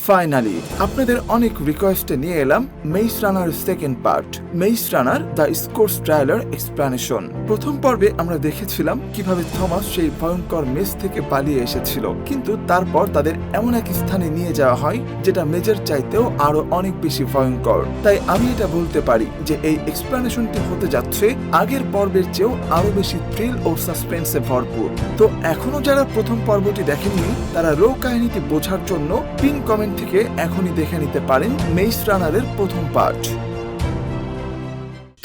Finally আপনাদের অনেক রিকোয়েস্টে নিয়ে এলাম maze runner second part, maze runner the scorch ট্রায়ালের এক্সপ্লানেশন। প্রথম পর্বে আমরা দেখেছিলাম কিভাবে থমাস সেই ভয়ঙ্কর মেজ থেকে পালিয়ে এসেছিল, কিন্তু তারপর তাদের এমন এক স্থানে নিয়ে যাওয়া হয় যেটা মেজের চাইতেও আরো অনেক বেশি ভয়ঙ্কর। তাই আমি এটা বলতে পারি যে এই এক্সপ্লানেশনটি হতে যাচ্ছে আগের পর্বের চেয়েও আরো বেশি থ্রিল ও সাসপেন্সে ভরপুর। তো এখনো যারা প্রথম পর্বটি দেখেননি তারা রো কাহিনীটি বোঝার জন্য পিন কমেন্ট থেকে এখনই দেখে নিতে পারেন মেজ রানারের প্রথম পার্ট।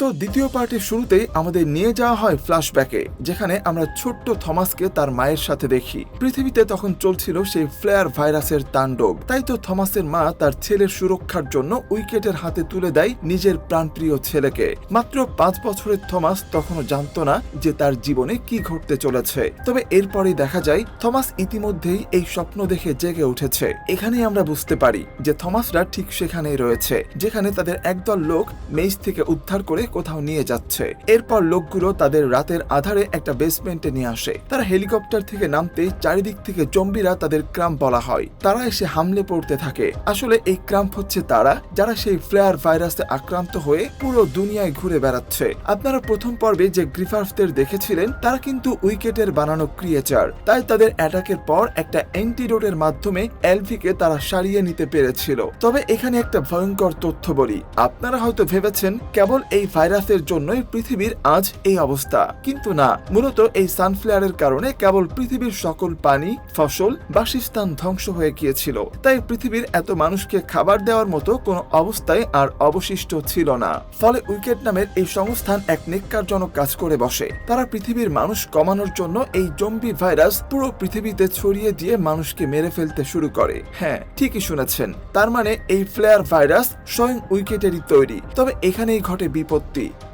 তো দ্বিতীয় পার্টের শুরুতেই আমাদের নিয়ে যাওয়া হয় ফ্ল্যাশব্যাকে, যেখানে আমরা ছোট্ট থমাসকে তার মায়ের সাথে দেখি। পৃথিবীতে তখন চলছিল সেই ফ্লেয়ার ভাইরাসের তাণ্ডব, তাই তো থমাসের মা তার ছেলের সুরক্ষার জন্য উইকেটের হাতে তুলে দেয় নিজের প্রাণপ্রিয় ছেলেকে। মাত্র 5 বছরের থমাস তখনও জানত না যে তার জীবনে কি ঘটতে চলেছে। তবে এরপরেই দেখা যায় থমাস ইতিমধ্যেই এই স্বপ্ন দেখে জেগে উঠেছে। এখানেই আমরা বুঝতে পারি যে থমাসরা ঠিক সেখানেই রয়েছে যেখানে তাদের একদল লোক মেজ থেকে উদ্ধার করে কোথাও নিয়ে যাচ্ছে। এরপর লোকগুলো তাদের রাতের আধারে একটা বেসমেন্টে নিয়ে আসে। তারা হেলিকপ্টার থেকে নামতে চারিদিক থেকে জম্বিরা তাদের ক্রাম্প বলা হয়, তারা এসে হামলে পড়তে থাকে। আসলে এই ক্রাম্প হচ্ছে তারা যারা সেই ফ্লেয়ার ভাইরাসে আক্রান্ত হয়ে পুরো দুনিয়ায় ঘুরে বেড়াচ্ছে। আপনারা প্রথম পর্বে যে গ্রিফার্সদের দেখেছিলেন তারা কিন্তু উইকেটের বানানো ক্রিয়েচার, তাই তাদের অ্যাটাকের পর একটা অ্যান্টিডোটের মাধ্যমে এলভিকে তারা সারিয়ে নিতে পেরেছিল। তবে এখানে একটা ভয়ঙ্কর তথ্য বলি, আপনারা হয়তো ভেবেছেন কেবল এই ভাইরাসের জন্যই পৃথিবীর আজ এই অবস্থা, কিন্তু না, মূলত এই সানফ্লায়ারের কারণে কেবল পৃথিবীর সকল পানি, ফসল, বাসস্থান ধ্বংস হয়ে গিয়েছিল। তাই পৃথিবীর এত মানুষকে খাবার দেওয়ার মতো কোনো অবস্থায় আর অবশিষ্ট ছিল না। ফলে উইকেট নামের এই সংস্থান এক নেককারজনক কাজ করে বসে। তারা পৃথিবীর মানুষ কমানোর জন্য এই জম্বি ভাইরাস পুরো পৃথিবীতে ছড়িয়ে দিয়ে মানুষকে মেরে ফেলতে শুরু করে। হ্যাঁ, ঠিকই শুনেছেন, তার মানে এই ফ্লেয়ার ভাইরাস স্বয়ং উইকেটেরই তৈরি। তবে এখানেই ঘটে বিপত্তি।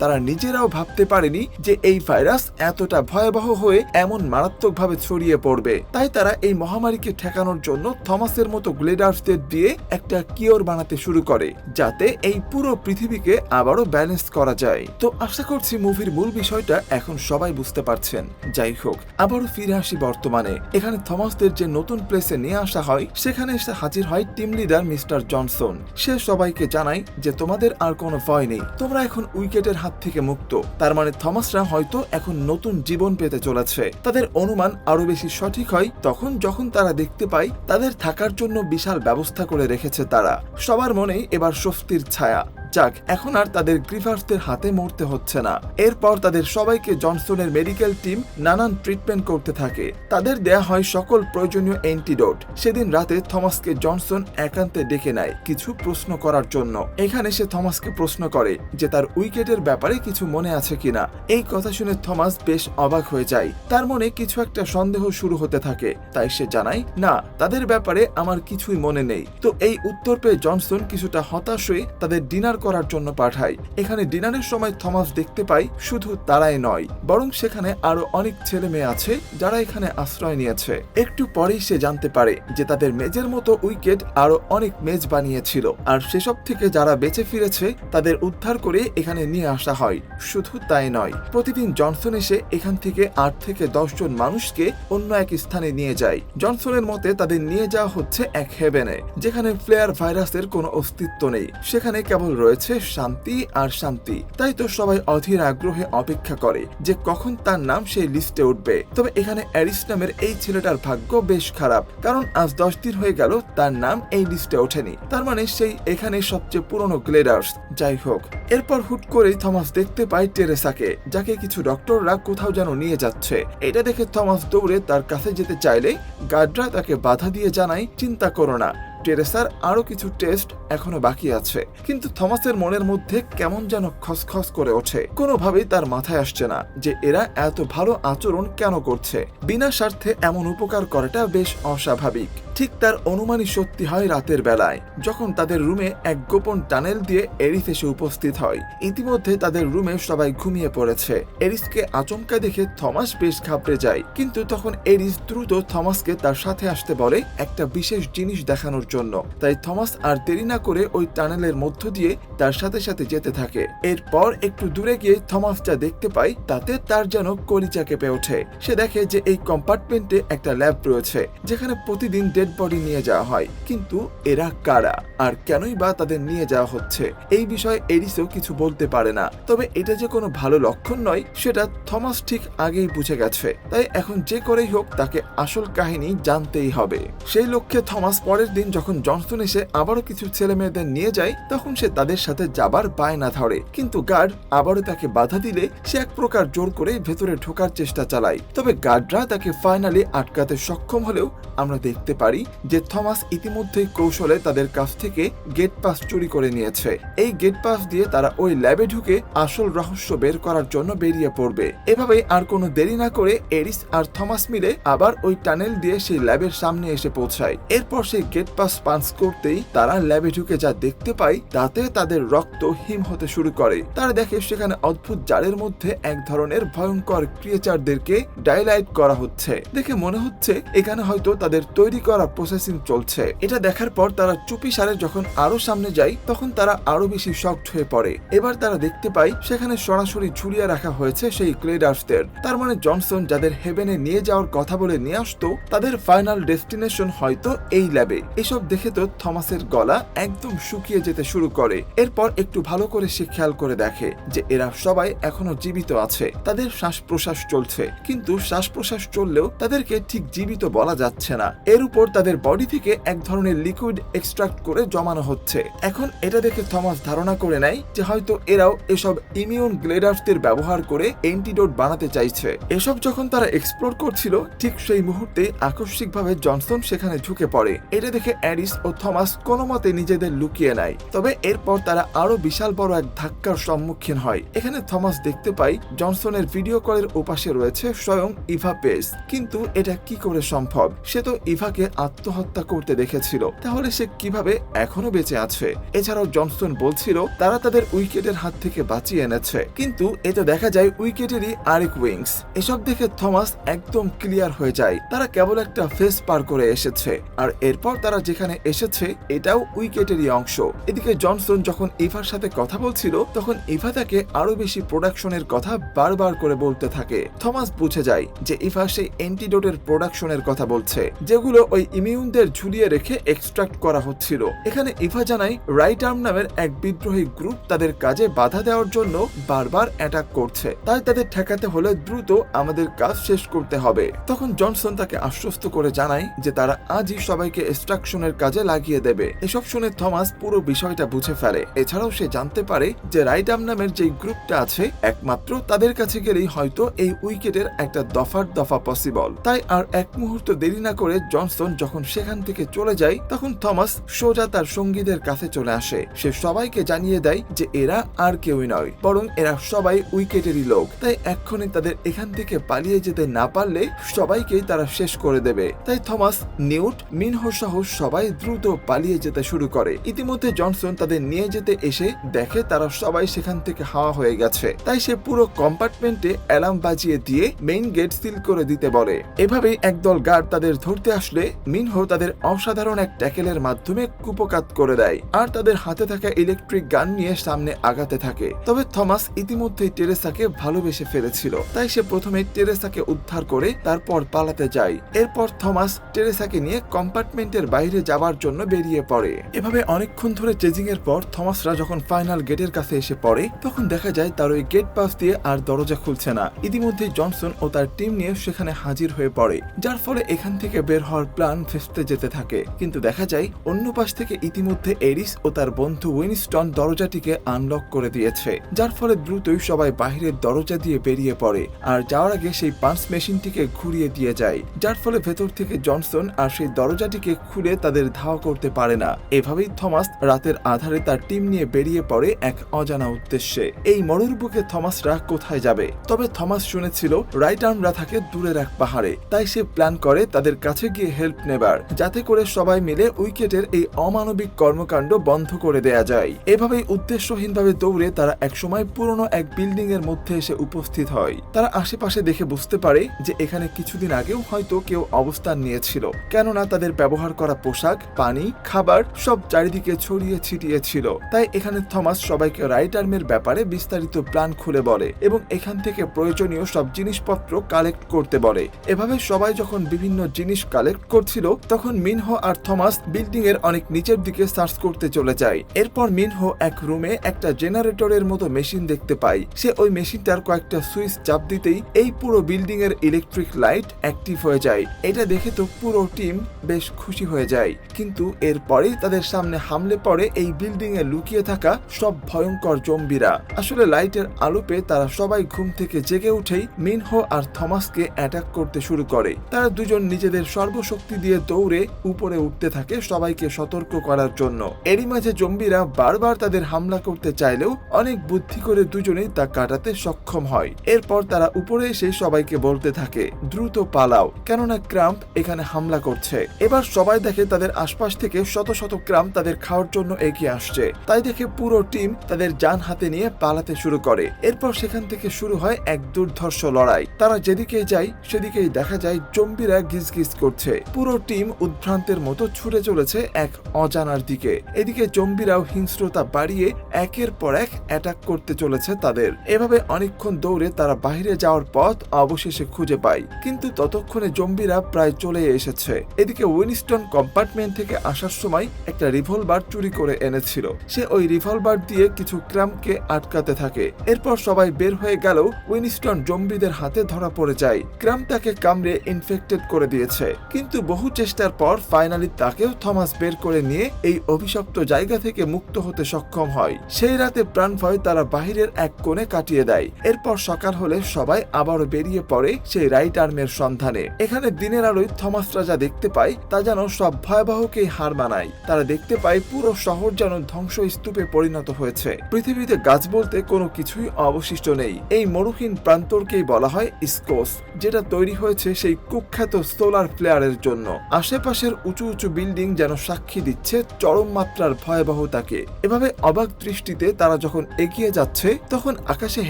তারা নিজেরাও ভাবতে পারেনি যে এই ভাইরাস এতটা ভয়াবহ হয়ে এমন মারাত্মকভাবে ছড়িয়ে পড়বে। তাই তারা এই মহামারীকে ঠেকানোর জন্য থমাসের মতো গ্লেডার্সদের দিয়ে একটা কিওর বানাতে শুরু করে, যাতে এই পুরো পৃথিবীকে আবারও ব্যালেন্স করা যায়। তো আশা করছি মুভির মূল বিষয়টা এখন সবাই বুঝতে পারছেন। যাই হোক, আবারও ফিরে আসি বর্তমানে। এখানে থমাসদের যে নতুন প্লেসে নিয়ে আসা হয় সেখানে এসে হাজির হয় টিম লিডার মিস্টার জনসন। সে সবাইকে জানায় যে তোমাদের আর কোনো ভয় নেই, তোমরা এখন উইকেটের হাত থেকে মুক্ত। তার মানে থমাসরা হয়তো এখন নতুন জীবন পেতে চলেছে। তাদের অনুমান আরো বেশি সঠিক হয় তখন যখন তারা দেখতে পায় তাদের থাকার জন্য বিশাল ব্যবস্থা করে রেখেছে তারা। সবার মনেই এবার স্বস্তির ছায়া, যাক এখন আর তাদের গ্রিফার্সদের হাতে মরতে হচ্ছে না। এরপর তাদের সবাইকে জনসনের মেডিকেল টিম নানান ট্রিটমেন্ট করতে থাকে। তাদের দেয়া হয় সকল প্রয়োজনীয় অ্যান্টিডোট। সেদিন রাতে থমাসকে জনসন একান্তে ডেকে নেয় কিছু প্রশ্ন করার জন্য। এখানে সে থমাসকে প্রশ্ন করে যে তার উইকেটের ব্যাপারে কিছু মনে আছে কিনা। এই কথা শুনে থমাস বেশ অবাক হয়ে যায়। তার মনে কিছু একটা সন্দেহ শুরু হতে থাকে। তাই সে জানায়, না, তাদের ব্যাপারে আমার কিছুই মনে নেই। তো এই উত্তর পেয়ে জনসন কিছুটা হতাশ হয়ে তাদের ডিনার করার জন্য পাঠায়। এখানে ডিনারের সময় থমাস দেখতে পায় শুধু তারাই নয়, বরং সেখানে আরো অনেক ছেলে মেয়ে আছে যারা এখানে আশ্রয় নিয়েছে। একটু পরেই সে জানতে পারে যে তাদের মেজের মতো উইকেট আরো অনেক মেজ বানিয়েছিল, আর সেসব থেকে যারা বেঁচে ফিরেছে তাদের উদ্ধার করে এখানে নিয়ে আসা হয়। শুধু তাই নয়, প্রতিদিন জনসন এসে এখান থেকে 8 থেকে 10 জন মানুষকে অন্য এক স্থানে নিয়ে যায়। জনসনের মতে তাদের নিয়ে যাওয়া হচ্ছে এক হেভেনে, যেখানে ফ্লেয়ার ভাইরাসের কোনো অস্তিত্ব নেই। সেখানে কেবল রয়েছে শান্তি আর শান্তি। তাই তো সবাই অধীর আগ্রহে অপেক্ষা করে যে কখন তার নাম সেই লিস্টে উঠবে। তবে এখানে অ্যারিস নামের এই ছেলেটার ভাগ্য বেশ খারাপ, কারণ আজ 10 দিন হয়ে গেল তার নাম এই লিস্টে ওঠেনি। তার মানে সেই এখানে সবচেয়ে পুরনো গ্লেডার্স। যাই হোক, এরপর হুট করেই থমাস দেখতে পায় টেরেসাকে, যাকে কিছু ডক্টররা কোথাও যেন নিয়ে যাচ্ছে। এটা দেখে থমাস দৌড়ে তার কাছে যেতে চাইলে গার্ডরা তাকে বাধা দিয়ে জানায়, চিন্তা করো না, টেরেসার আরো কিছু টেস্ট এখনো বাকি আছে। কিন্তু থমাসের মনের মধ্যে কেমন যেন খসখস করে ওঠে। কোনোভাবেই তার মাথায় আসছে না যে এরা এত ভালো আচরণ কেন করছে। বিনা স্বার্থে এমন উপকার করাটা বেশ অস্বাভাবিক। ঠিক তার অনুমানই সত্যি হয় রাতের বেলায়, যখন তাদের রুমে এক গোপন টানেল দিয়ে এরিস এসে উপস্থিত হয়। ইতিমধ্যে তাদের রুমে সবাই ঘুমিয়ে পড়েছে। এরিসকে আচমকা দেখে থমাস বেশ ঘাবড়ে যায়, কিন্তু তখন এরিস দ্রুত থমাসকে তার সাথে আসতে বলে একটা বিশেষ জিনিস দেখানোর জন্য। তাই থমাস আর দেরি না করে ওই টানেলের মধ্য দিয়ে তার সাথে সাথে যেতে থাকে। এরপর একটু দূরে গিয়ে থমাস যা দেখতে পায় তাতে তার যেন কলিজা কেঁপে ওঠে। সে দেখে যে এই কম্পার্টমেন্টে একটা ল্যাব রয়েছে, যেখানে প্রতিদিন ডেড ডেড বডি নিয়ে যাওয়া হয়। কিন্তু এরা কারা আর কেনই বা তাদের নিয়ে যাওয়া হচ্ছে এই বিষয়ে এরিসও কিছু বলতে পারে না। তবে এটা যে কোনো ভালো লক্ষণ নয় সেটা থমাস ঠিক আগেই বুঝে গেছে। তাই এখন যে করেই হোক তাকে আসল কাহিনী জানতেই হবে। সেই লক্ষ্যে থমাস পরের দিন যখন জনসন এসে আবারও কিছু ছেলে মেয়েদের নিয়ে যায় তখন সে তাদের সাথে যাবার বায়না ধরে, কিন্তু গার্ড আবারও তাকে বাধা দিলে সে এক প্রকার জোর করে ভেতরে ঢোকার চেষ্টা চালায়। তবে গার্ডরা তাকে ফাইনালি আটকাতে সক্ষম হলেও আমরা দেখতে পারি যে থমাস ইতিমধ্যেই কৌশলে তাদের কাছ থেকে গেট পাস চুরি করে নিয়েছে। এই গেট পাস দিয়ে তারা ওই ল্যাবে ঢুকে আসল রহস্য বের করার জন্য বেরিয়ে পড়বে। এভাবে আর কোনো দেরি না করে এরিস আর থমাস মিলে আবার ওই টানেল দিয়ে সেই ল্যাবের সামনে এসে পৌঁছায়। এরপর সেই গেট পাস পাঞ্চ করতেই তারা ল্যাবে ঢুকে যা দেখতে পায় তাতে তাদের রক্ত হিম হতে শুরু করে। তারা দেখে সেখানে অদ্ভুত জারের মধ্যে এক ধরনের ভয়ঙ্কর ক্রিয়েচারদেরকে ডাইলাইট করা হচ্ছে। দেখে মনে হচ্ছে এখানে হয়তো তাদের তৈরি করা প্রসেসিং চলছে। এটা দেখার পর তারা চুপিসারে যখন আরো সামনে যায় তখন তারা আরো বেশি শকড হয়ে পড়ে। এবার তারা দেখতে পায় সেখানে সরাসরি ঝুলিয়ে রাখা হয়েছে সেই গ্লেডার্সদের। তার মানে জনসন যাদের হেভেনে নিয়ে যাওয়ার কথা বলে নিয়ে আসতো তাদের ফাইনাল ডেস্টিনেশন হয়তো এই ল্যাবে। এসব দেখে তো থমাসের গলা একদম শুকিয়ে যেতে শুরু করে। এরপর একটু ভালো করে সে খেয়াল করে দেখে যে এরা সবাই এখনো জীবিত আছে, তাদের শ্বাস প্রশ্বাস চলছে, কিন্তু শ্বাস প্রশ্বাস চললেও তাদেরকে ঠিক জীবিত বলা যাচ্ছে না। এর উপর তাদের বডি থেকে এক ধরনের লিকুইড এক্সট্রাক্ট করে জমানো হচ্ছে। এখন এটা দেখে থমাস ধারণা করে নেয় যে হয়তো এরাও এসব ইমিউন গ্লেডার্সদের ব্যবহার করে অ্যান্টিডোট বানাতে চাইছে। এসব যখন তারা এক্সপ্লোর করছিল ঠিক সেই মুহূর্তে আকস্মিকভাবে জনসন সেখানে ঢুকে পড়ে। এটা দেখে অ্যারিস ও থমাস কোনো মতে নিজেদের লুকিয়ে নেয়। তবে এরপর তারা আরো বিশাল বড় এক ধাক্কার সম্মুখীন হয়। এখানে থমাস দেখতে পায় জনসনের ভিডিও কলের ওপাশে রয়েছে স্বয়ং ইভা পেস। কিন্তু এটা কি করে সম্ভব? সে তো ইভাকে আত্মহত্যা করতে দেখেছিল, তাহলে সে কিভাবে এখনো বেঁচে আছে? এছাড়াও জনসন বলছিল তারা তাদের উইকেটের হাত থেকে বাঁচিয়ে এনেছে, কিন্তু এতে দেখা যায় উইকেটেরই আরেক উইংস। এসব দেখে থমাস একদম ক্লিয়ার হয়ে যায় তারা কেবল একটা ফেস পার করে এসেছে, আর এরপর তারা যেখানে এসেছে এটাও উইকেটেরই অংশ। এদিকে জনসন যখন ইভার সাথে কথা বলছিল তখন ইভা তাকে আরো বেশি প্রোডাকশনের কথা বারবার করে বলতে থাকে। থমাস বুঝে যায় যে ইভা সেই অ্যান্টিডোটের প্রোডাকশনের কথা বলছে যেগুলো ওই ইমিউনদের ঝুলিয়ে রেখে এক্সট্রাক্ট করা হচ্ছিল। এখানে ইভা জানায় রাইট আর্ম নামের এক বিদ্রোহী গ্রুপ তাদের কাজে বাধা দেওয়ার জন্য বারবার অ্যাটাক করছে, তাই তাদের ঠেকাতে হলে দ্রুত আমাদের কাজ শেষ করতে হবে। তখন জনসন তাকে আশ্বস্ত করে জানায় যে তারা আজই সবাইকে এক্সট্রাকশনের কাজে লাগিয়ে দেবে। এসব শুনে থমাস পুরো বিষয়টা বুঝে ফেলে। এছাড়াও সে জানতে পারে যে রাইট আর্ম নামের যে গ্রুপটা আছে একমাত্র তাদের কাছে গেলেই হয়তো এই উইকেটের একটা দফার দফা পসিবল। তাই আর এক মুহূর্ত দেরি না করে জনসন যখন সেখান থেকে চলে যায় তখন থমাস সোজা তার সঙ্গীদের কাছে চলে আসে। সে সবাইকে জানিয়ে দেয় যে এরা আর কেউই নয়, বরং এরা সবাই উইকেটেরই লোক। তাই এক্ষুনি তাদের এখান থেকে পালিয়ে যেতে না পারলে সবাইকেই তারা শেষ করে দেবে। তাই থমাস, নিউট, মিনহো সহ সবাই দ্রুত পালিয়ে যেতে শুরু করে। ইতিমধ্যে জনসন তাদের নিয়ে যেতে এসে দেখে তারা সবাই সেখান থেকে হাওয়া হয়ে গেছে। তাই সে পুরো কম্পার্টমেন্টে অ্যালার্ম বাজিয়ে দিয়ে মেইন গেট সিল করে দিতে বলে। এভাবেই একদল গার্ড তাদের ধরতে আসলে মিনহো তাদের অসাধারণ এক ট্যাকেলের মাধ্যমে কুপকাত করে দেয় আর তাদের হাতে থাকা ইলেকট্রিক গান নিয়ে সামনে আগাতে থাকে। তবে থমাস ইতিমধ্যেই টেরেসাকে ভালোবেসে ফেলেছিল, তাই সে প্রথমে টেরেসাকে উদ্ধার করে তারপর পালাতে যায়। এরপর থমাস টেরেসাকে নিয়ে কম্পার্টমেন্টের বাইরে যাবার জন্য বেরিয়ে পড়ে। এভাবে অনেকক্ষণ ধরে চেজিং এর পর থমাসরা যখন ফাইনাল গেটের কাছে এসে পড়ে তখন দেখা যায় তার ওই গেট পাস দিয়ে আর দরজা খুলছে না। ইতিমধ্যে জনসন ও তার টিম নিয়ে সেখানে হাজির হয়ে পড়ে, যার ফলে এখান থেকে বের হওয়ার প্ল্যান ভেস্তে যেতে থাকে। কিন্তু দেখা যায় অন্য পাশ থেকে ইতিমধ্যে এরিস ও তার বন্ধু উইনস্টন দরজাটিকে আনলক করে দিয়েছে, যার ফলে দ্রুতই সবাই বাহিরের দরজা দিয়ে বেরিয়ে পড়ে আর যাওয়ার আগে সেই পাঞ্চ মেশিনটিকে ঘুরিয়ে দিয়ে যায়, যার ফলে ভেতর থেকে জনসন আর সেই দরজাটিকে খুলে তাদের ধাওয়া করতে পারে না। এভাবেই থমাস রাতের আধারে তার টিম নিয়ে বেরিয়ে পড়ে এক অজানা উদ্দেশ্যে। এই মরুর বুকে থমাসরা কোথায় যাবে? তবে থমাস শুনেছিল রাইট আর্মরা থাকে দূরের এক পাহাড়ে, তাই সে প্ল্যান করে তাদের কাছে গিয়ে হেল্প নেবার, যাতে করে সবাই মিলে উইকেটের এই অমানবিক কর্মকাণ্ড বন্ধ করে দেয়া যায়। এভাবেই উদ্দেশ্যহীনভাবে দৌড়ে তারা একসময় পুরনো এক বিল্ডিং এর মধ্যে এসে উপস্থিত হয়। তারা আশেপাশে দেখে বুঝতে পারে যে এখানে কিছুদিন আগেও হয়তো কেউ অবস্থান নিয়েছিল, কেননা তাদের ব্যবহার করা পোশাক, পানি, খাবার সব চারিদিকে ছড়িয়ে ছিটিয়ে ছিল। তাই এখানে থমাস সবাইকে রাইট আর্মের ব্যাপারে বিস্তারিত প্ল্যান খুলে বলে এবং এখান থেকে প্রয়োজনীয় সব জিনিসপত্র কালেক্ট করতে বলে। এভাবে সবাই যখন বিভিন্ন জিনিস কালেক্ট করছিল করছিল তখন মিনহো আর থমাস বিল্ডিং এর অনেক নিচের দিকে সার্চ করতে চলে যায়। এরপর মিনহো এক রুমে একটা জেনারেটরের মতো মেশিন দেখতে পায়। সে ওই মেশিনটার কয়েকটা সুইচ চাপ দিতেই এই পুরো বিল্ডিং এর ইলেকট্রিক লাইট অ্যাক্টিভ হয়ে যায়। এটা দেখে তো পুরো টিম বেশ খুশি হয়ে যায়, কিন্তু এরপরেই তাদের সামনে হামলে পড়ে এই বিল্ডিং এ লুকিয়ে থাকা সব ভয়ঙ্কর জম্বিরা। আসলে লাইটের আলো পেয়ে তারা সবাই ঘুম থেকে জেগে উঠেই মিনহো আর থমাসকে অ্যাটাক করতে শুরু করে। তারা দুজন নিজেদের সর্বশক্তি দিয়ে দৌড়ে উপরে উঠতে থাকে সবাইকে সতর্ক করার জন্য। এরই মাঝে জম্বিরা বারবার তাদের হামলা করতে চাইলেও অনেক বুদ্ধি করে দুজনেই তা কাটাতে সক্ষম হয়। এরপর তারা উপরে এসে সবাইকে বলতে থাকে দ্রুত পালাও, কেননা ক্রাম্প এখানে হামলা করছে। এবার সবাই দেখে তাদের আশপাশ থেকে শত শত ক্রাম্প তাদের খাওয়ার জন্য এগিয়ে আসছে। তাই দেখে পুরো টিম তাদের যান হাতে নিয়ে পালাতে শুরু করে। এরপর সেখান থেকে শুরু হয় এক দুর্ধর্ষ লড়াই। তারা যেদিকেই যায় সেদিকেই দেখা যায় জম্বিরা গিজগিজ করছে। পুরো টিম উদ্ভ্রান্তের মতো ছুটে চলেছে এক অজানার দিকে। এদিকে জম্বিরাও হিংস্রতা বাড়িয়ে একের পর এক অ্যাটাক করতে চলেছে তাদের। এভাবে অনেকক্ষণ দৌড়ে তারা বাইরে যাওয়ার পথ অবশেষে খুঁজে পায়, কিন্তু ততক্ষণে জম্বিরা প্রায় চলে এসেছে। এদিকে উইনস্টন কম্পার্টমেন্ট থেকে আসার সময় একটা রিভলভার চুরি করে এনেছিল। সে ওই রিভলভার দিয়ে কিছু ক্রাম্পকে আটকাতে থাকে। এরপর সবাই বের হয়ে গেল, উইনস্টন জম্বিদের হাতে ধরা পড়ে যায়। ক্রাম্প তাকে কামড়ে ইনফেক্টেড করে দিয়েছে, কিন্তু বহু চেষ্টার পর ফাইনালি তাকেও থমাস বের করে নিয়ে এই অভিশপ্ত জায়গা থেকে মুক্ত হতে সক্ষম হয়। সেই রাতে প্রাণ ভয় তারা বাহিরের এক কোণে কাটিয়ে দেয়। এরপর সকাল হলে সবাই আবারও বেরিয়ে পড়ে সেই রাইট আর্মের সন্ধানে। এখানে দিনের আলোয় থমাসরা যা দেখতে পায় তা যেন সব ভয়াবহকেই হার মানায়। তারা দেখতে পায় পুরো শহর যেন ধ্বংসস্তূপে পরিণত হয়েছে। পৃথিবীতে গাছ বলতে কোনো কিছুই অবশিষ্ট নেই। এই মরুহীন প্রান্তরকেই বলা হয় ইস্কোস, যেটা তৈরি হয়েছে সেই কুখ্যাত সোলার ফ্লেয়ারের জন্য। আশেপাশের উঁচু উঁচু বিল্ডিং যেন সাক্ষী দিচ্ছে চরম মাত্রার ভয়াবহতাকে। এভাবে অবাক দৃষ্টিতে তারা যখন এগিয়ে যাচ্ছে তখন আকাশে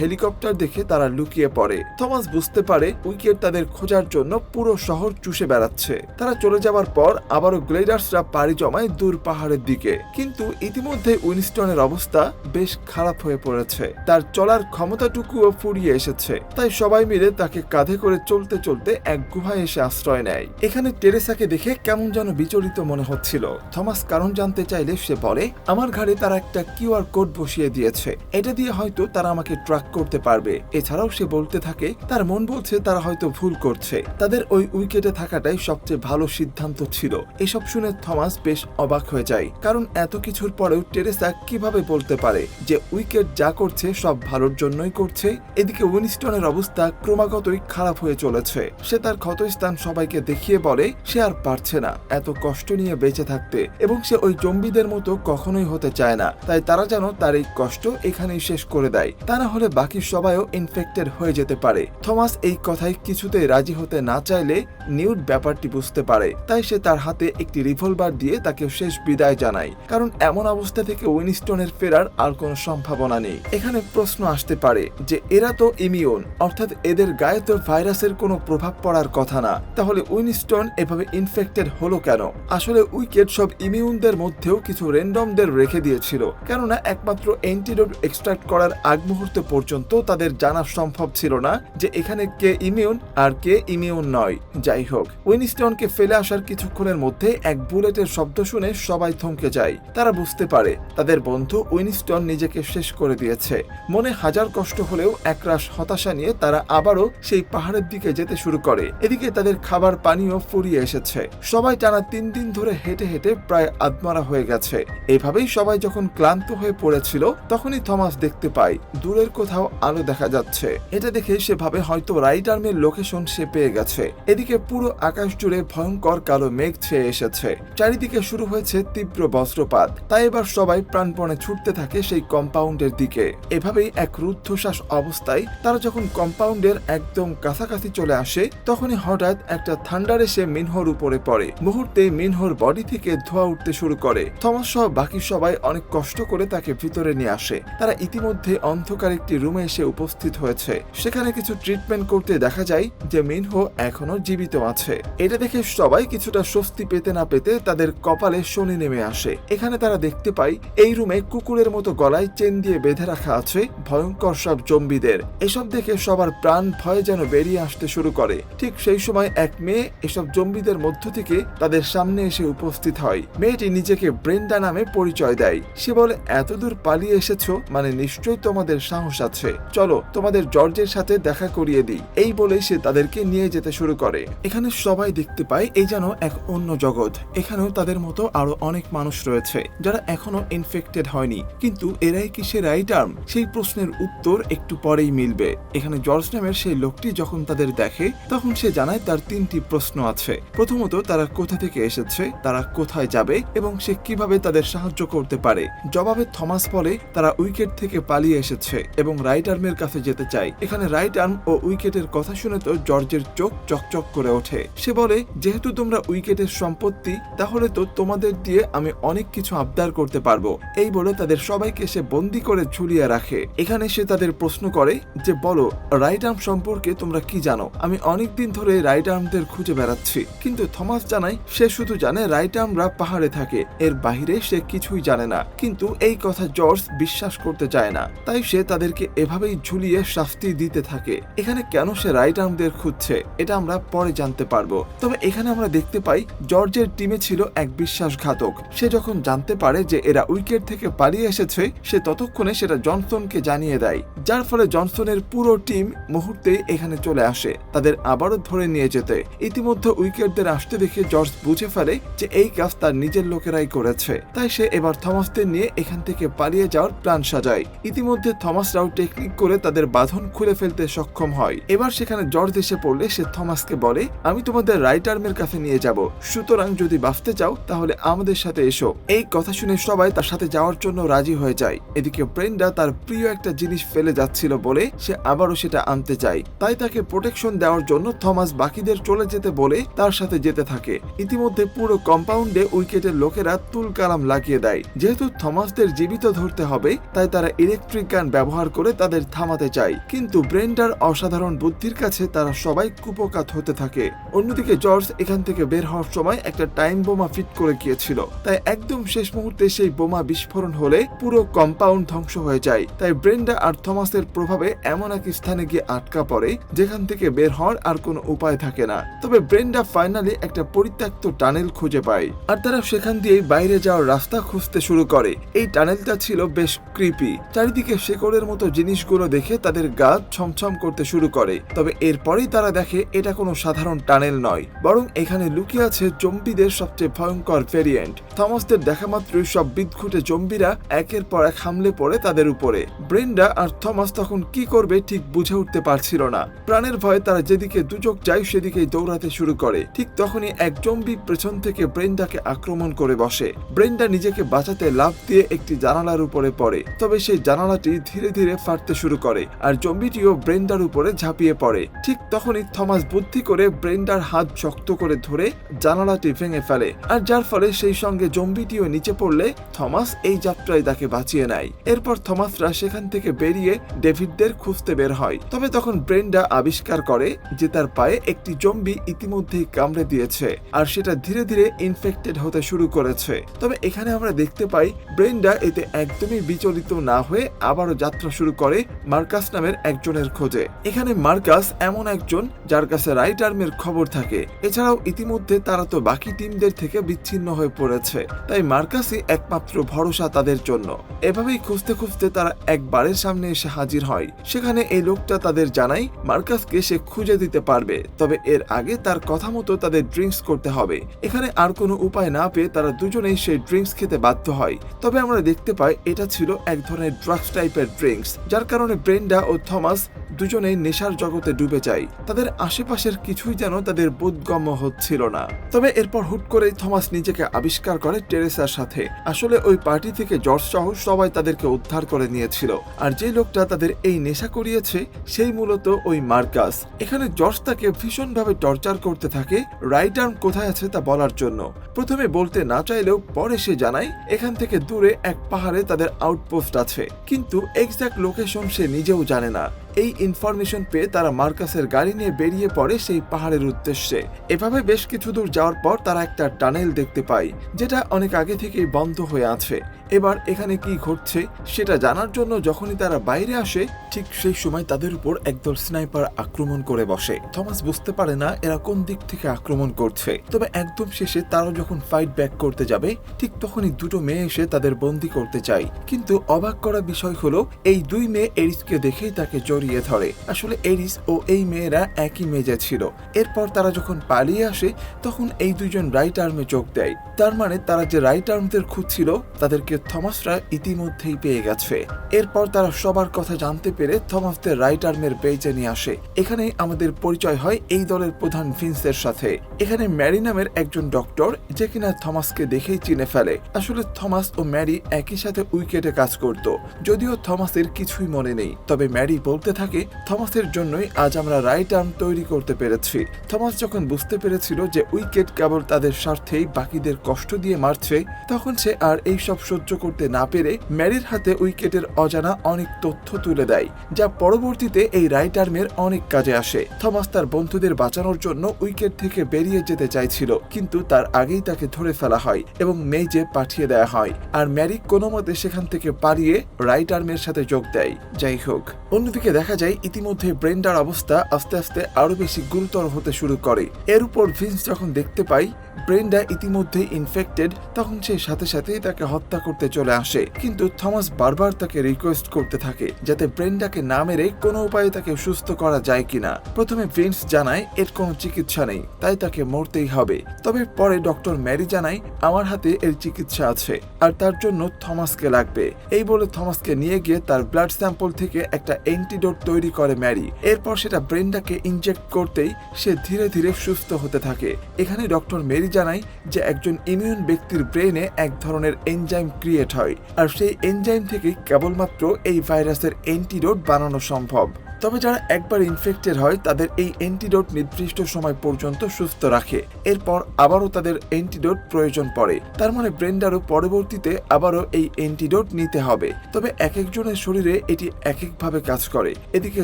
হেলিকপ্টার দেখে তারা লুকিয়ে পড়ে। থমাস বুঝতে পারে উইকেট তাদের খোঁজার জন্য পুরো শহর চুষে বেড়াচ্ছে। তারা চলে যাওয়ার পর আবারও গ্লেডার্সরা পাড়ি জমায় দূর পাহাড়ের দিকে, কিন্তু ইতিমধ্যে উইনস্টনের অবস্থা বেশ খারাপ হয়ে পড়েছে। তার চলার ক্ষমতাটুকুও ফুরিয়ে এসেছে। তাই সবাই মিলে তাকে কাঁধে করে চলতে চলতে এক গুহায় এসে আশ্রয় নেয়। এখানে টেরেসাকে দেখে কেমন যেন বিচলিত মনে হচ্ছিল। থমাস কারণ জানতে চাইলে সে বলে, আমার ঘাড়ে তারা একটা কিউআর কোড বসিয়ে দিয়েছে, এটা দিয়ে হয়তো তারা আমাকে ট্র্যাক করতে পারবে। এছাড়াও সে বলতে থাকে তার মন বলছে তারা হয়তো ভুল করছে, তাদের ওই উইকেটে থাকাটাই সবচেয়ে ভালো সিদ্ধান্ত ছিল। এসব শুনে থমাস বেশ অবাক হয়ে যায়, কারণ এত কিছুর পরেও টেরেসা কিভাবে বলতে পারে যে উইকেট যা করছে সব ভালোর জন্যই করছে। এদিকে উইনস্টনের অবস্থা ক্রমাগতই খারাপ হয়ে চলেছে। সে তার ক্ষতস্থান সবাইকে দেখিয়ে বলে সে আর পারছে না এত কষ্ট নিয়ে বেঁচে থাকতে, এবং সে ওই জম্বিদের মতো কখনোই হতে চায় না। তাই তারা যেন তার এই কষ্ট এখানেই শেষ করে দেয়, তা না হলে বাকি সবাইও ইনফেক্টেড হয়ে যেতে পারে। থমাস এই কথায় কিছুতেই রাজি হতে না চাইলে নিউট ব্যাপারটি বুঝতে পারে। তাই সে তার হাতে একটি রিভলভার দিয়ে তাকে শেষ বিদায় জানায়, কারণ এমন অবস্থা থেকে উইনস্টনের ফেরার আর কোনো সম্ভাবনা নেই। এখানে প্রশ্ন আসতে পারে যে এরা তো ইমিউন, অর্থাৎ এদের গায়ে তো ভাইরাসের কোনো প্রভাব পড়ার কথা না, তাহলে উইনস্টন এভাবে ইনফেক্টেড হলো কেন? আসলে উইকেট সব ইমিউনদের মধ্যেও কিছু র্যান্ডমদের রেখে দিয়েছিল, কেননা একমাত্র অ্যান্টিডোট এক্সট্রাক্ট করার আগ মুহূর্ত পর্যন্ত তাদের জানা সম্ভব ছিল না যে এখানে কে ইমিউন আর কে ইমিউন নয়। যাই হোক, উইনস্টনকে ফেলে আসার কিছুক্ষণের মধ্যে এক বুলেটের শব্দ শুনে সবাই থমকে যায়। তারা বুঝতে পারে তাদের বন্ধু উইনস্টন নিজেকে শেষ করে দিয়েছে। মনে হাজার কষ্ট হলেও একরাশ হতাশা নিয়ে তারা আবারও সেই পাহাড়ের দিকে যেতে শুরু করে। এদিকে তাদের খাবার পানিও ফুরিয়ে এসেছে। সবাই টানা 3 দিন ধরে হেঁটে হেঁটে প্রায় আধমরা হয়ে গেছে। এভাবেই সবাই যখন ক্লান্ত হয়ে পড়েছিল তখনই থমাস দেখতে পায় দূরের কোথাও আলো দেখা যাচ্ছে। এটা দেখে সে ভাবে হয়তো রাইট আর্মের লোকেশন সে পেয়ে গেছে। এদিকে পুরো আকাশ জুড়ে ভয়ঙ্কর কালো মেঘ ছেয়ে এসেছে। চারিদিকে শুরু হয়েছে তীব্র বজ্রপাত। তাই এবার সবাই প্রাণপণে ছুটতে থাকে সেই কম্পাউন্ডের দিকে। এভাবেই এক রুদ্ধশ্বাস অবস্থায় তারা যখন কম্পাউন্ডের একদম কাছাকাছি চলে আসে তখনই হঠাৎ একটা থান্ডার এসে মিনহোর উপরে পড়ে। মুহূর্তে মিনহোর বডি থেকে ধোঁয়া উঠতে শুরু করে। থমাস সহ বাকি সবাই অনেক কষ্ট করে তাকে ভিতরে নিয়ে আসে। তারা ইতিমধ্যে অন্ধকার একটি রুমে এসে উপস্থিত হয়েছে। সেখানে কিছু ট্রিটমেন্ট করতে দেখা যায় যে মিনহো এখনো জীবিত আছে। এটা দেখে সবাই কিছুটা স্বস্তি পেতে না পেতে তাদের কপালে শনি নেমে আসে। এখানে তারা দেখতে পায় এই রুমে কুকুরের মতো গলায় চেন দিয়ে বেঁধে রাখা আছে ভয়ঙ্কর সব জম্বিদের। এসব দেখে সবার প্রাণ ভয় যেন বেরিয়ে আসতে শুরু করে। ঠিক সেই সময় এক মেয়ে এসব জম্বিদের মানুষের মধ্য থেকে তাদের সামনে এসে উপস্থিত হয়। মেয়েটি নিজেকে ব্রেন্ডা নামে পরিচয় দেয়। সে বলে, এতদূর পালিয়ে এসেছো মানে নিশ্চয়ই তোমাদের সাহস আছে, চলো তোমাদের জর্জের সাথে দেখা করিয়ে দিই। এই বলেই সে তাদেরকে নিয়ে যেতে শুরু করে। এখানে সবাই দেখতে পায় এই যেন এক অন্য জগৎ। এখানেও তাদের মতো আরো অনেক মানুষ রয়েছে যারা এখনো ইনফেক্টেড হয়নি, কিন্তু এরাই কি সে রাইট আর্ম? সেই প্রশ্নের উত্তর একটু পরেই মিলবে। এখানে জর্জ নামের সেই লোকটি যখন তাদের দেখে তখন সে জানায় তার 3টি প্রশ্ন আছে। প্রথমত, তারা কোথা থেকে এসেছে, তারা কোথায় যাবে এবং সে কিভাবে তাদের সাহায্য করতে পারে। জবাবে থমাস বলে তারা উইকেট থেকে পালিয়ে এসেছে এবং রাইট আর্মের কাছে যেতে চায়। এখানে রাইট আর্ম ও উইকেটের কথা শুনে তো জর্জের চোখ চকচক করে ওঠে। সে বলে, যেহেতু তোমরা উইকেটের সম্পত্তি, তাহলে তো তোমাদের দিয়ে আমি অনেক কিছু আবদার করতে পারবো। এই বলে তাদের সবাইকে সে বন্দি করে ঝুলিয়ে রাখে। এখানে সে তাদের প্রশ্ন করে যে, বলো রাইট আর্ম সম্পর্কে তোমরা কি জানো? আমি অনেকদিন ধরে রাইট আর্মদের খুঁজে বেড়াচ্ছি। কিন্তু থমাস জানায় সে শুধু জানে রাইট আর্মরা পাহাড়ে থাকে, এর বাইরে সে কিছুই জানে না। কিন্তু এই কথা জর্জ বিশ্বাস করতে চায় না, তাই সে তাদেরকে এভাবেই ঝুলিয়ে শাস্তি দিতে থাকে। এখানে কেন সে রাইট আর্মদের খুঁজছে এটা আমরা পরে জানতে পারবো। তবে এখানে আমরা দেখতে পাই জর্জের টিমে ছিল এক বিশ্বাসঘাতক। সে যখন জানতে পারে যে এরা উইকেট থেকে পালিয়ে এসেছে, সে ততক্ষণে সেটা জনসনকে জানিয়ে দেয়, যার ফলে জনসনের পুরো টিম মুহূর্তেই এখানে চলে আসে তাদের আবারও ধরে নিয়ে যেতে। ইতিমধ্যে উইকেটদের আসতে দেখে জর্জ বুঝে ফেলে যে এই কাজ তার নিজের লোকেরাই করেছে, তাই সে এবার থমাসদের নিয়ে এখান থেকে পালিয়ে যাওয়ার প্ল্যান সাজায়। ইতিমধ্যে থমাসরাও টেকনিক করে তাদের বাঁধন খুলে ফেলতে সক্ষম হয়। এবার সেখানে জর্জ এসে পড়লে সে থমাসকে বলে, আমি তোমাদের রাইট আর্মের কাছে নিয়ে যাব, সুতরাং যদি বাঁচতে চাও তাহলে আমাদের সাথে এসো। এই কথা শুনে সবাই তার সাথে যাওয়ার জন্য রাজি হয়ে যায়। এদিকে ব্রেন্ডা তার প্রিয় একটা জিনিস ফেলে যাচ্ছিল বলে সে আবারও সেটা আনতে চায়, তাই তাকে প্রোটেকশন দেওয়ার জন্য থমাস বাকিদের চলে যেতে বলে তার সাথে যেতে থাকে। ইতিমধ্যে পুরো কম্পাউন্ডে উইকেটের লোকেরা তুলকালাম লাগিয়ে দেয়। যেহেতু থমাসদের জীবিত ধরতে হবে, তাই তারা ইলেকট্রিক গান ব্যবহার করে তাদের থামাতে চায়, কিন্তু ব্রেন্ডার অসাধারণ বুদ্ধির কাছে তারা সবাই কুপকাত হতে থাকে। অন্যদিকে জর্জ এখান থেকে বের হওয়ার সময় একটা টাইম বোমা ফিট করে গিয়েছিল, তাই একদম শেষ মুহূর্তে সেই বোমা বিস্ফোরণ হলে পুরো কম্পাউন্ড ধ্বংস হয়ে যায়। তাই ব্রেন্ডা আর থমাসের প্রভাবে এমন এক স্থানে গিয়ে আটকা পড়ে যেখান থেকে বের হওয়ার আর কোনো উপায় থাকে না। তবে ব্রেন্ডা ফাইনালি একটা পরিত্যক্ত টানেল খুঁজে পায়, আর তারা সেখান দিয়েই বাইরে যাওয়ার রাস্তা খুঁজতে শুরু করে। এই টানেলটা ছিল বেশ ক্রিপি। চারিদিকে শেকড়ের মতো জিনিসগুলো দেখে তাদের গা ছমছম করতে শুরু করে। তবে এরপরেই তারা দেখে এটা কোনো সাধারণ টানেল নয়, বরং এখানে লুকিয়ে আছে জম্বিদের সবচেয়ে ভয়ঙ্কর ভেরিয়েন্ট। থমাসদের দেখা মাত্রই সব বিদঘুটে জম্বিরা একের পর এক হামলে পড়ে তাদের উপরে। ব্রেন্ডা আর থমাস তখন কি করবে ঠিক বুঝে উঠতে পারছিল না। প্রাণের ভয়ে তারা যেদিকে দুচোখ যায় সেদিকেই দৌড়াতে শুরু করে। ঠিক তখনই এক জম্বি পেছন থেকে ব্রেন্ডাকে আক্রমণ করে বসে। ব্রেন্ডা নিজেকে বাঁচাতে লাফ দিয়ে একটি জানালার উপরে পড়ে, তবে সেই জানালাটি ধীরে ধীরে ফাটতে শুরু করে আর জম্বিটিও ব্রেন্ডার উপরে ঝাঁপিয়ে পড়ে। ঠিক তখনই থমাস বুদ্ধি করে ব্রেন্ডার হাত শক্ত করে ধরে জানালাটি ভেঙে ফেলে, আর যার ফলে সেই সঙ্গে জম্বিটিও নিচে পড়লে থমাস এই যাত্রায় তাকে বাঁচিয়ে নেয়। এরপর থমাসরা সেখান থেকে বেরিয়ে ডেভিডদের খুঁজতে বের হয়। তবে তখন ব্রেন্ডা আবিষ্কার করে যে তার পায়ে একটি জম্বি ইতিমধ্যেই কামড়ে দিয়েছে আর সেটা ধীরে ধীরে ইনফেক্টেড হতে শুরু করেছে। তবে এখানে আমরা দেখতে পাই ব্রেন্ডা এতে একদমই বিচলিত না হয়ে আবারও যাত্রা শুরু করে মার্কাস নামের একজনের খোঁজে। এখানে মার্কাস এমন একজন যার কাছে রাইট আর্মের খবর থাকে। এছাড়াও ইতিমধ্যে তারা তো বাকি টিমদের থেকে বিচ্ছিন্ন হয়ে পড়েছে, তাই মার্কাসই একমাত্র ভরসা তাদের জন্য। এভাবেই খুঁজতে খুঁজতে তারা এক বাড়ির সামনে এসে হাজির হয়। সেখানে এই লোকটা তাদের জানায় মার্কাসকে সে খুঁজে দিতে পারবে, তবে এর আগে তার কথা মতো তাদের ড্রিঙ্কস করতে হবে। এখানে আর কোনো উপায় না পেয়ে তারা দুজনেই সেই ড্রিঙ্কস খেতে বাধ্য হয়। তবে আমরা দেখতে পাই এটা ছিল এক ধরনের ড্রাগস টাইপের ড্রিঙ্কস, যার কারণে ব্রেন্ডা ও থমাস দুজনেই নেশার জগতে ডুবে যায়। তাদের আশেপাশের কিছুই যেন তাদের বোধগম্য হচ্ছিল না। তবে এরপর হুট করেই থমাস নিজেকে আবিষ্কার করে টেরেসার সাথে। আসলে ওই পার্টি থেকে জর্জ সহ সবাই তাদেরকে উদ্ধার করে নিয়েছিল, আর যে লোকটা তাদের এই নেশা করিয়েছে সেই মূলত ওই মার্কাস। এখানে জর্জ তাকে ভীষণভাবে টর্চার করতে থাকে রাইট আর্ম কোথায় আছে তা বলার জন্য। প্রথমে বলতে না চাইলেও পরে সে জানায় এখান থেকে দূরে এক পাহাড়ে তাদের আউটপোস্ট আছে, কিন্তু এক্সাক্ট লোকেশন সে নিজেও জানে না। এই ইনফরমেশন পেয়ে তারা মার্কাসের গাড়ি নিয়ে বেরিয়ে পড়ে সেই পাহাড়ের উদ্দেশ্যে। এভাবে বেশ কিছু দূর যাওয়ার পর তারা একটা টানেল দেখতে পায়, যেটা অনেক আগে থেকেই বন্ধ হয়ে আছে। এবার এখানে কি ঘটছে সেটা জানার জন্য যখনই তারা বাইরে আসে, ঠিক সেই সময় তাদের উপর একদল স্নাইপার আক্রমণ করে বসে। থমাস বুঝতে পারে না এরা কোন দিক থেকে আক্রমণ করছে। তবে একদম শেষে তারা যখন ফাইট ব্যাক করতে যাবে, ঠিক তখনই দুটো মেয়ে এসে তাদের বন্দী করতে চায়। কিন্তু অবাক করা বিষয় হলো, এই দুই মেয়ে এরিসকে দেখেই তাকে জড়িয়ে ধরে। আসলে এরিস ও এই মেয়েরা একই মেজে ছিল। এরপর তারা যখন পালিয়ে আসে, তখন এই দুইজন রাইট আর্মে যোগ দেয়। তার মানে তারা যে রাইট আর্মদের খুঁজছিল তাদেরকে থমাসরা ইতিমধ্যেই পেয়ে গেছে। এরপর তারা সবার কথা জানতে পেরে থমাসদের রাইট আর্মের বেজে নিয়ে আসে। এখানেই আমাদের পরিচয় হয় এই দলের প্রধান ভিন্সের সাথে। এখানে ম্যারি নামের একজন ডক্টর, যে কিনা থমাসকে দেখেই চিনে ফেলে। আসলে থমাস ও ম্যারি একই সাথে উইকেটে কাজ করত, যদিও থমাসের কিছুই মনে নেই। তবে ম্যারি বলতে থাকে, থমাসের জন্যই আজ আমরা রাইট আর্ম তৈরি করতে পেরেছি। থমাস যখন বুঝতে পেরেছিল যে উইকেট কেবল তাদের স্বার্থেই বাকিদের কষ্ট দিয়ে মারছে, তখন সে আর এই সব সহ্য করতে না পেরে ম্যারির হাতে উইকেটের অজানা অনেক তথ্য তুলে দেয়, যা পরবর্তীতে এই রাইট আর্মের অনেক কাজে আসে। থমাস তার বন্ধুদের বাঁচানোর জন্য উইকেট থেকে বেরিয়ে যেতে চাইছিল, কিন্তু তার আগেই তাকে ধরে ফেলা হয় এবং মেইজে পাঠিয়ে দেওয়া হয়। আর ম্যারি কোনো মতে সেখান থেকে পালিয়ে রাইট আর্মের সাথে যোগ দেয়। যাই হোক, অন্যদিকে দেখা যায় ইতিমধ্যে ব্রেন্ডার অবস্থা আস্তে আস্তে আরো বেশি গুরুতর হতে শুরু করে। এর উপর ভিন্স যখন দেখতে পায় ব্রেন্ডা ইতিমধ্যে ইনফেক্টেড, তখন সে সাথে সাথেই তাকে হত্যা করতে চলে আসে। কিন্তু থমাস বারবার তাকে রিকোয়েস্ট করতে থাকে যাতে ব্রেন্ডাকে না মেরে কোনো উপায়ে তাকে সুস্থ করা যায় কিনা। প্রথমে ভিন্স জানায় এর কোনো চিকিৎসা নেই, তাই তাকে মরতেই হবে। তবে পরে ডক্টর ম্যারি জানায় আমার হাতে এর চিকিৎসা আছে, আর তার জন্য থমাসকে লাগবে। এই বলে থমাসকে নিয়ে গিয়ে তার ব্লাড স্যাম্পল থেকে একটা অ্যান্টিডোট তৈরি করে ম্যারি। এরপর সেটা ব্রেন্ডাকে ইনজেক্ট করতেই সে ধীরে ধীরে সুস্থ হতে থাকে। এখানে ডক্টর মেরি জানায় যে একজন ইমিউন ব্যক্তির ব্রেনে এক ধরনের এনজাইম ক্রিয়েট হয়, আর সেই এনজাইম থেকে কেবলমাত্র এই ভাইরাসের অ্যান্টিডোট বানানো সম্ভব। তবে যারা একবার ইনফেক্টেড হয় তাদের এই অ্যান্টিডোট নির্দিষ্ট সময় পর্যন্ত সুস্থ রাখে। এরপর আবারও তাদের অ্যান্টিডোট প্রয়োজন পড়ে। তার মানে ব্রেন্ডারও পরবর্তীতে আবারও এই অ্যান্টিডোট নিতে হবে। তবে এক একজনের শরীরে এটি এক একভাবে কাজ করে। এদিকে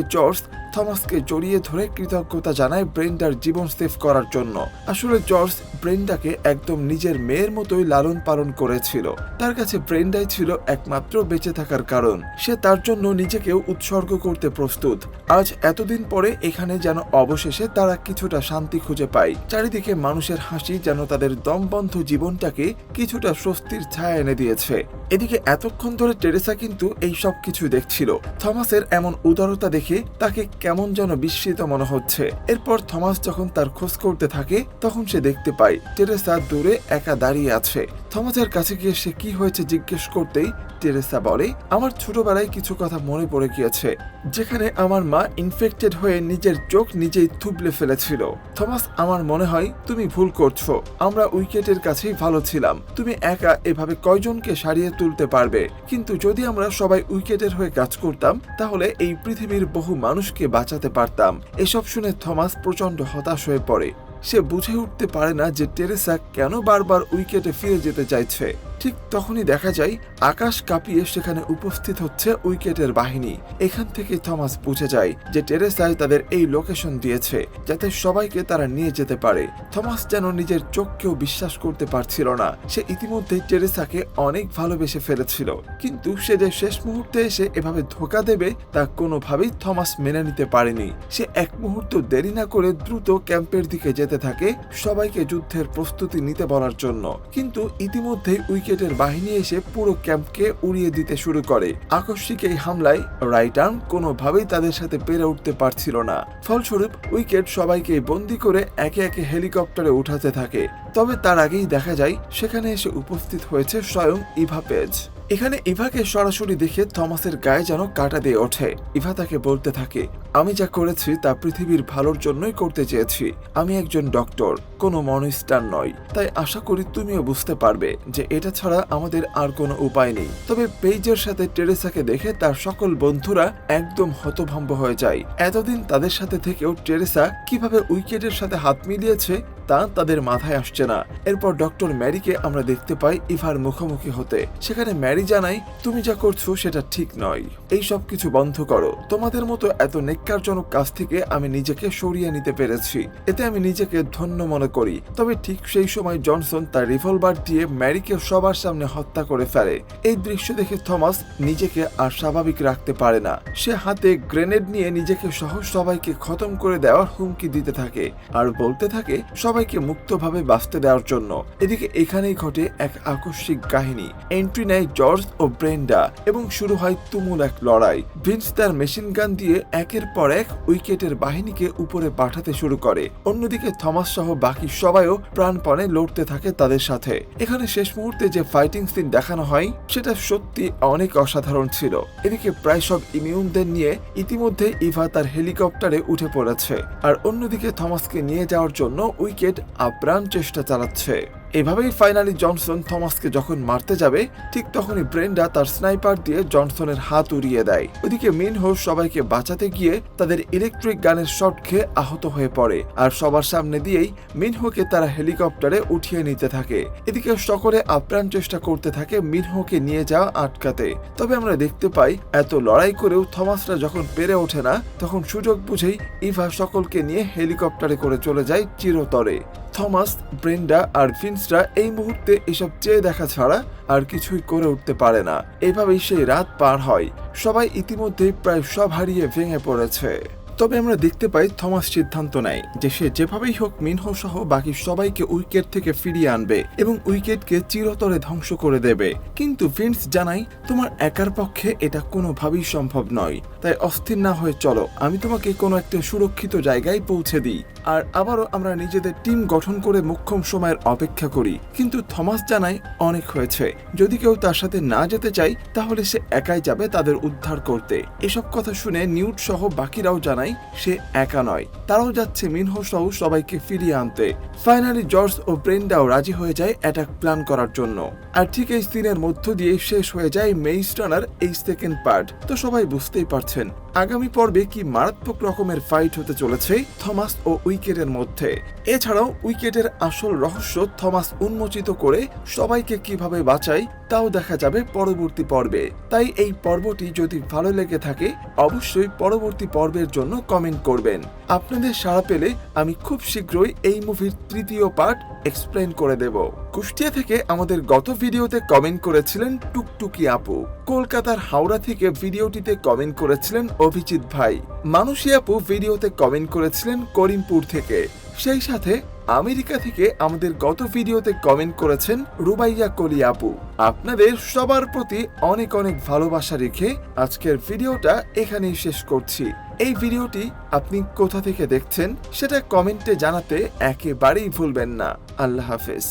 জর্জ থমাসকে জড়িয়ে ধরে কৃতজ্ঞতা জানায় ব্রেন্ডার জীবন সেভ করার জন্য। আসলে জর্জ ব্রেন্ডাকে একদম নিজের মেয়ের মতোই লালন পালন করেছিল। তার কাছে ব্রেন্ডাই ছিল একমাত্র বেঁচে থাকার কারণ। সে তার জন্য নিজেকেও উৎসর্গ করতে প্রস্তুত। আজ এতদিন পরে এখানে যেন অবশেষে তারা কিছুটা শান্তি খুঁজে পায়। চারিদিকে মানুষের হাসি যেন তাদের দমবন্ধ জীবনটাকে কিছুটা স্বস্তির ছায়া এনে দিয়েছে। এদিকে এতক্ষণ ধরে টেরেসা কিন্তু এই সব কিছু দেখছিল। থমাসের এমন উদারতা দেখে তাকে কেমন যেন বিস্মিত মনে হচ্ছে। এরপর থমাস যখন তার খোঁজ করতে থাকে, তখন সে দেখতে পায় টেরেসা দূরে একা দাঁড়িয়ে আছে। থমাসের কাছে গিয়ে সে কি হয়েছে জিজ্ঞেস করতেই টেরেসা বলে, আমার ছোটবেলায় কিছু কথা মনে পড়ে গিয়েছে, যেখানে আমার মা ইনফেক্টেড হয়ে নিজের চোখ নিজেই থুবলে ফেলেছিল। থমাস, আমার মনে হয় তুমি ভুল করছো। আমরা উইকেটের কাছেই ভালো ছিলাম। তুমি একা এভাবে কয়জনকে সারিয়ে তুলতে পারবে? কিন্তু যদি আমরা সবাই উইকেটের হয়ে কাজ করতাম, তাহলে এই পৃথিবীর বহু মানুষকে বাঁচাতে পারতাম। এসব শুনে থমাস প্রচন্ড হতাশ হয়ে পড়ে। সে বুঝে উঠতে পারে না যে টেরেসা কেন বারবার উইকেটে ফিরে যেতে চাইছে। ঠিক তখনই দেখা যায় আকাশ কাঁপিয়ে সেখানে উপস্থিত হচ্ছে উইকেটের বাহিনী। এখান থেকে থমাস বুঝে যায় যে টেরেসাই তাদের এই লোকেশন দিয়েছে যাতে সবাইকে তারা নিয়ে যেতে পারে। থমাস যেন নিজের চোখকেও বিশ্বাস করতে পারছিল না। সে ইতিমধ্যেই টেরেসাকে অনেক ভালোবেসে ফেলেছিল, কিন্তু সে যে শেষ মুহূর্তে এসে এভাবে ধোঁকা দেবে তা কোনোভাবেই থমাস মেনে নিতে পারেনি। সে এক মুহূর্ত দেরি না করে দ্রুত ক্যাম্পের দিকে যেতে থাকে সবাইকে যুদ্ধের প্রস্তুতি নিতে বলার জন্য। কিন্তু ইতিমধ্যেই উইকেটের বাহিনী এসে পুরো ক্যাম্পকে উড়িয়ে দিতে শুরু করে। আকস্মিক এই হামলায় রাইট আর্ম কোনোভাবেই তাদের সাথে পেরে উঠতে পারছিল না। ফলস্বরূপ উইকেট সবাইকে বন্দী করে একে একে হেলিকপ্টারে উঠাতে থাকে। তবে তার আগেই দেখা যায় সেখানে এসে উপস্থিত হয়েছে স্বয়ং ইভা পেজ। এখানে ইভাকে সরাসরি দেখে থমাসের গায়ে যেন কাঁটা দিয়ে ওঠে। ইভা তাকে বলতে থাকে, আমি যা করেছি তা পৃথিবীর ভালোর জন্যই করতে চেয়েছি। আমি একজন ডক্টর, কোনো মনস্টার নয়। তাই আশা করি তুমিও বুঝতে পারবে যে এটা ছাড়া আমাদের আর কোনো উপায় নেই। তবে পেইজের সাথে টেরেসাকে দেখে তার সকল বন্ধুরা একদম হতভম্ব হয়ে যায়। এতদিন তাদের সাথে থেকেও টেরেসা কিভাবে উইকেটের সাথে হাত মিলিয়েছে তা তাদের মাথায় আসছে না। এরপর ডক্টর ম্যারিকে আমরা দেখতে পাই ইভার মুখোমুখি হতে। সেখানে ম্যারি জানাই, তুমি যা করছো সেটা ঠিক নয়। এই সব কিছু বন্ধ করো। তোমাদের মতো এত নেককারজনক কাজ থেকে আমি নিজেকে সরিয়ে নিতে পেরেছি। এতে আমি নিজেকে ধন্য মনে করি। তবে ঠিক সেই সময় জনসন তার রিভলভার দিয়ে ম্যারিকে সবার সামনে হত্যা করে ফেলে। এই দৃশ্য দেখে থমাস নিজেকে আর স্বাভাবিক রাখতে পারে না। সে হাতে গ্রেনেড নিয়ে নিজেকে সহ সবাইকে খতম করে দেওয়ার হুমকি দিতে থাকে আর বলতে থাকে সবাইকে মুক্তভাবে বাঁচতে দেওয়ার জন্য। এদিকে এখানেই ঘটে এক আকস্মিক কাহিনী। এন্ট্রি নেয় জর্জ ও ব্রেন্ডা এবং শুরু হয় তুমুল এক লড়াই। ভিন্স তার মেশিন গান দিয়ে একের পর এক উইকেটের বাহিনীকে উপরে পাঠাতে শুরু করে। অন্যদিকে থমাস সহ বাকি সবাইও প্রাণপণে লড়তে থাকে তাদের সাথে। এখানে শেষ মুহূর্তে যে ফাইটিং সিন দেখানো হয় সেটা সত্যি অনেক অসাধারণ ছিল। এদিকে প্রায় সব ইমিউনদের নিয়ে ইতিমধ্যে ইভা তার হেলিকপ্টারে উঠে পড়েছে, আর অন্যদিকে থমাসকে নিয়ে যাওয়ার জন্য উইকেট আপ্রাণ চেষ্টা চালাচ্ছে। এভাবেই ফাইনালি জনসন থমাসকে যখন মারতে যাবে ঠিক তখনই ব্রেন্ডা তার স্নাইপার দিয়ে জনসনের হাত উড়িয়ে দেয়। ওদিকে মিনহো সবাইকে বাঁচাতে গিয়ে তাদের ইলেকট্রিক গানের শট খেয়ে আহত হয়ে পড়ে, আর সবার সামনে দিয়েই মিনহোকে তারা হেলিকপ্টারে উঠিয়ে নিতে থাকে। এদিকে সকলে আপ্রাণ চেষ্টা করতে থাকে মিনহোকে নিয়ে যাওয়া আটকাতে। তবে আমরা দেখতে পাই এত লড়াই করেও থমাসরা যখন পেরে ওঠে না তখন সুযোগ বুঝেই ইভা সকলকে নিয়ে হেলিকপ্টারে করে চলে যায় চিরতরে। থমাস, ব্রেন্ডা আর ভিন্সরা এই মুহূর্তে এসব চেয়ে দেখা ছাড়া আর কিছুই করে উঠতে পারে না। এভাবেই সেই রাত পার হয়। সবাই ইতিমধ্যে প্রায় সব হারিয়ে ভেঙে পড়েছে। তবে আমরা দেখতে পাই থমাস সিদ্ধান্ত নেয় যে সে যেভাবেই হোক মিনহো সহ বাকি সবাইকে উইকেট থেকে ফিরিয়ে আনবে এবং উইকেটকে চিরতরে ধ্বংস করে দেবে। কিন্তু ভিন্স জানাই তোমার একার পক্ষে এটা কোনোভাবেই সম্ভব নয়, তাই অস্থির না হয়ে চলো, আমি তোমাকে কোনো একটা সুরক্ষিত জায়গায় পৌঁছে দিই। আর আবারও আমরা নিজেদের টিম গঠন করে মোক্ষম সময়ের অপেক্ষা করি। কিন্তু থমাস জানায় অনেক হয়েছে, যদি কেউ তার সাথে না যেতে চায় তাহলে সে একাই যাবে তাদের উদ্ধার করতে। এসব কথা শুনে নিউট সহ বাকিরাও জানায় সে একা নয়, তারাও যাচ্ছে মিনহো সহ সবাইকে ফিরিয়ে আনতে। ফাইনালি জর্জ ও ব্রেন্ডাও রাজি হয়ে যায় অ্যাটাক প্ল্যান করার জন্য। আর ঠিক এই সিনের মধ্য দিয়ে শেষ হয়ে যায় মেইজ রানার এই সেকেন্ড পার্ট। তো সবাই বুঝতেই পারছেন আগামী পর্বে কি মারাত্মক রকমের ফাইট হতে চলেছে থমাস ও উইকেটের মধ্যে। এছাড়াও উইকেটের আসল রহস্য থমাস উন্মোচিত করে সবাইকে কিভাবে বাঁচায় তাও দেখা যাবে পরবর্তী পর্বে। তাই এই পর্বটি যদি ভালো লেগে থাকে অবশ্যই পরবর্তী পর্বের জন্য কমেন্ট করবেন। আপনাদের সাড়া পেলে আমি খুব শীঘ্রই এই মুভির তৃতীয় পার্ট এক্সপ্লেন করে দেব। কুষ্টিয়া থেকে আমাদের গত ভিডিওতে কমেন্ট করেছিলেন টুকটুকি আপু। কলকাতার হাওড়া থেকে ভিডিওটিতে কমেন্ট করেছিলেন অভিজিৎ ভাই। মানুষী আপু ভিডিওতে কমেন্ট করেছিলেন করিমপুর থেকে। সেই সাথে আমেরিকা থেকে আমাদের গত ভিডিওতে কমেন্ট করেছেন রুবাইয়া কলি আপু। আপনাদের সবার প্রতি অনেক অনেক ভালোবাসা রেখে আজকের ভিডিওটা এখানেই শেষ করছি। এই ভিডিওটি আপনি কোথা থেকে দেখছেন সেটা কমেন্টে জানাতে একেবারেই ভুলবেন না। আল্লাহ হাফেজ।